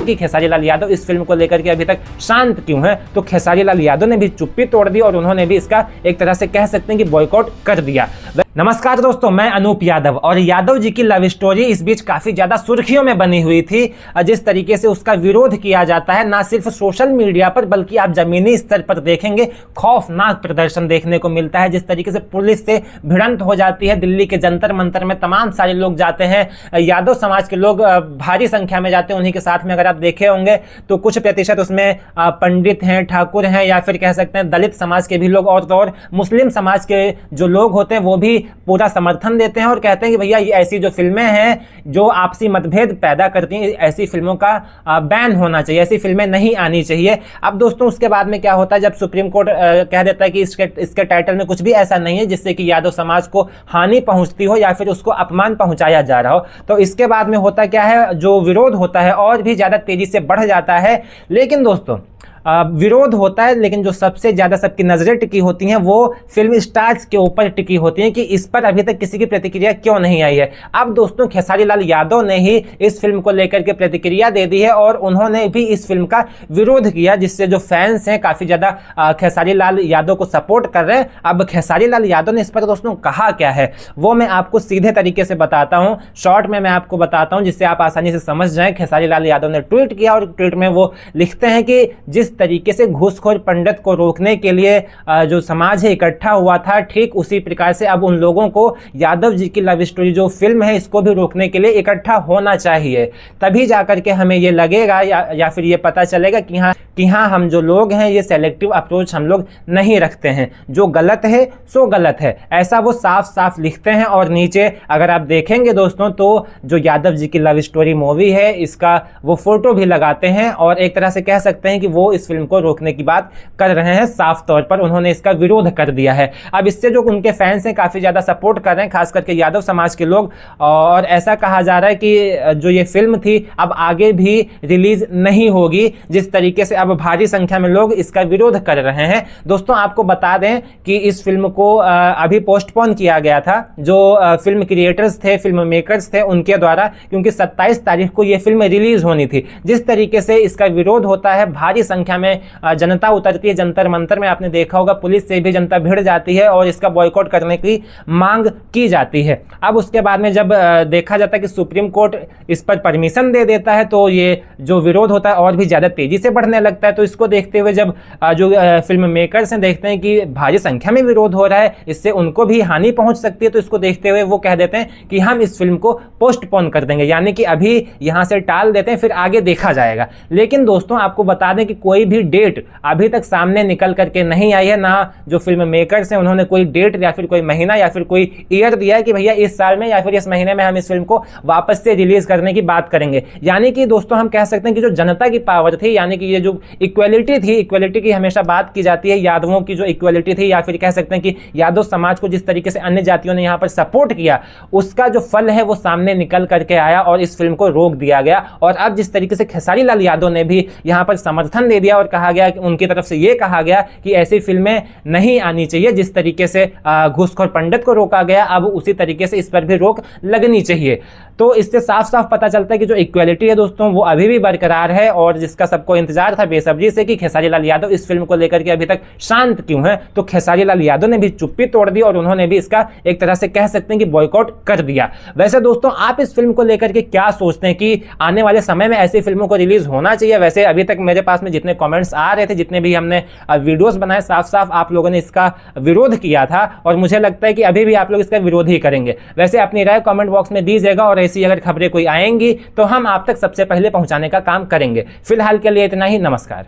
कि खेसारी लाल यादव इस फिल्म को लेकर के अभी तक शांत क्यों है। तो खेसारी लाल यादव ने भी चुप्पी तोड़ दी और उन्होंने भी इसका एक तरह से कह सकते हैं कि बॉयकॉट कर दिया। नमस्कार दोस्तों, मैं अनूप यादव और यादव जी की लव स्टोरी इस बीच काफी ज्यादा सुर्खियों में बनी हुई थी। जिस तरीके से उसका विरोध किया जाता है ना सिर्फ सोशल मीडिया पर बल्कि आप जमीनी स्तर पर देखेंगे खौफनाक प्रदर्शन देखने को मिलता है। जिस तरीके से पुलिस से भिड़ंत हो जाती है, दिल्ली के जंतर मंतर में तमाम सारे लोग जाते हैं, यादव समाज के लोग भारी संख्या में जाते हैं। उन्हीं के साथ में अगर आप देखे होंगे तो कुछ प्रतिशत उसमें पंडित हैं, ठाकुर हैं या फिर कह सकते हैं दलित समाज के भी लोग और मुस्लिम समाज के जो लोग होते हैं वो भी पूरा समर्थन देते हैं और कहते हैं कि भैया ये ऐसी जो फिल्में हैं जो आपसी मतभेद पैदा करती हैं, ऐसी फिल्मों का बैन होना चाहिए, ऐसी फिल्में नहीं आनी चाहिए। अब दोस्तों उसके बाद में क्या होता है, जब सुप्रीम कोर्ट कह देता है कि इसके टाइटल में कुछ भी ऐसा नहीं है जिससे कि यादव समाज को हानि पहुंचती हो या फिर उसको अपमान पहुंचाया जा रहा हो, तो इसके बाद में होता क्या है, जो विरोध होता है और भी ज्यादा तेजी से बढ़ जाता है। लेकिन दोस्तों विरोध होता है लेकिन जो सबसे ज्यादा सबकी नजरें टिकी होती हैं वो फिल्म स्टार्स के ऊपर टिकी होती हैं कि इस पर अभी तक किसी की प्रतिक्रिया क्यों नहीं आई है। अब दोस्तों खेसारी लाल यादव ने ही इस फिल्म को लेकर के प्रतिक्रिया दे दी है और उन्होंने भी इस फिल्म का विरोध किया, जिससे जो फैंस हैं काफी ज्यादा खेसारी लाल यादव को सपोर्ट कर रहे हैं। अब खेसारी लाल यादव ने इस पर दोस्तों कहा क्या है वो मैं आपको सीधे तरीके से बताता हूं, शॉर्ट में मैं आपको बताता हूं जिससे आप आसानी से समझ जाएं। खेसारी लाल यादव ने ट्वीट किया और ट्वीट में वो लिखते हैं कि जिस तरीके से घूसखोर पंडित को रोकने के लिए जो समाज है इकट्ठा हुआ था, ठीक उसी प्रकार से अब उन लोगों को यादव जी की लव स्टोरी जो फिल्म है इसको भी रोकने के लिए इकट्ठा होना चाहिए। तभी जाकर के हमें ये लगेगा या फिर ये पता चलेगा कि हाँ हम जो लोग हैं ये सेलेक्टिव अप्रोच हम लोग नहीं रखते हैं, जो गलत है सो गलत है, ऐसा वो साफ साफ लिखते हैं। और नीचे अगर आप देखेंगे दोस्तों तो जो यादव जी की लव स्टोरी मूवी है इसका वो फोटो भी लगाते हैं और एक तरह से कह सकते हैं कि वो इस फिल्म को रोकने की बात कर रहे हैं। साफ तौर पर उन्होंने इसका विरोध कर दिया है। अब इससे जो उनके फैंस हैं काफी ज्यादा सपोर्ट कर रहे हैं, खास करके यादव समाज के लोग, और ऐसा कहा जा रहा है कि जो ये फिल्म थी अब आगे भी रिलीज नहीं होगी, जिस तरीके से अब भारी संख्या में लोग इसका विरोध कर रहे हैं। दोस्तों आपको बता दें कि इस फिल्म को अभी पोस्टपोन किया गया था, जो फिल्म क्रिएटर्स थे, फिल्म मेकर्स थे उनके द्वारा, क्योंकि 27 तारीख को ये फिल्म रिलीज होनी थी। जिस तरीके से इसका विरोध होता है, भारी संख्या में जनता उतरती है जंतर मंतर में, आपने देखा होगा पुलिस से भी जनता भिड़ जाती है और इसका बॉयकॉट करने की मांग की जाती है। अब उसके बाद में जब देखा जाता है कि सुप्रीम कोर्ट इस पर परमिशन दे देता है तो ये जो विरोध होता है और भी ज्यादा तेजी से बढ़ने लगता है। तो इसको देखते हुए जब जो फिल्म मेकर्स हैं देखते हैं कि भारी संख्या में विरोध हो रहा है, इससे उनको भी हानि पहुंच सकती है, तो इसको देखते हुए वो कह देते हैं कि हम इस फिल्म को पोस्टपोन कर देंगे, यानी कि अभी यहां से टाल देते हैं, फिर आगे देखा जाएगा। लेकिन दोस्तों आपको बता दें कि कोई भी डेट अभी तक सामने निकल करके नहीं आई है, ना जो फिल्म मेकर्स हैं उन्होंने कोई डेट या फिर कोई महीना या फिर कोई ईयर दिया है कि भैया इस साल में या फिर इस महीने में हम इस फिल्म को वापस से रिलीज करने की बात करेंगे। यानी कि दोस्तों हम कह सकते हैं कि जो जनता की पावर थी, यानी कि ये जो इक्वलिटी थी, इक्वलिटी की हमेशा बात की जाती है, यादवों की जो इक्वलिटी थी या फिर कह सकते हैं कि यादव समाज को जिस तरीके से अन्य जातियों ने यहाँ पर सपोर्ट किया उसका जो फल है वो सामने निकल करके आया और इस फिल्म को रोक दिया गया। और अब जिस तरीके से खेसारी लाल यादव ने भी यहाँ पर समर्थन दे दिया और कहा गया, उनकी तरफ से ये कहा गया कि ऐसी फिल्में नहीं आनी चाहिए, जिस तरीके से घूसखोर पंडित को रोका गया अब उसी तरीके से इस पर भी रोक लगनी चाहिए। तो इससे साफ साफ पता चलता है कि जो इक्वलिटी है दोस्तों वो अभी भी बरकरार है और जिसका सबको इंतजार था बेसब्री से कि खेसारी लाल यादव इस फिल्म को लेकर के अभी तक शांत क्यों है, तो खेसारी लाल यादव ने भी चुप्पी तोड़ दी और उन्होंने भी इसका एक तरह से कह सकते हैं कि बॉयकॉट कर दिया। वैसे दोस्तों आप इस फिल्म को लेकर के क्या सोचते हैं कि आने वाले समय में ऐसी फिल्मों को रिलीज होना चाहिए? वैसे अभी तक मेरे पास में जितने कमेंट्स आ रहे थे, जितने भी हमने वीडियोस बनाए, साफ साफ आप लोगों ने इसका विरोध किया था और मुझे लगता है कि अभी भी आप लोग इसका विरोध ही करेंगे। वैसे अपनी राय कमेंट बॉक्स में दीजिएगा और ऐसी अगर खबरें कोई आएंगी तो हम आप तक सबसे पहले पहुंचाने का काम करेंगे। फिलहाल के लिए इतना ही, नमस्कार।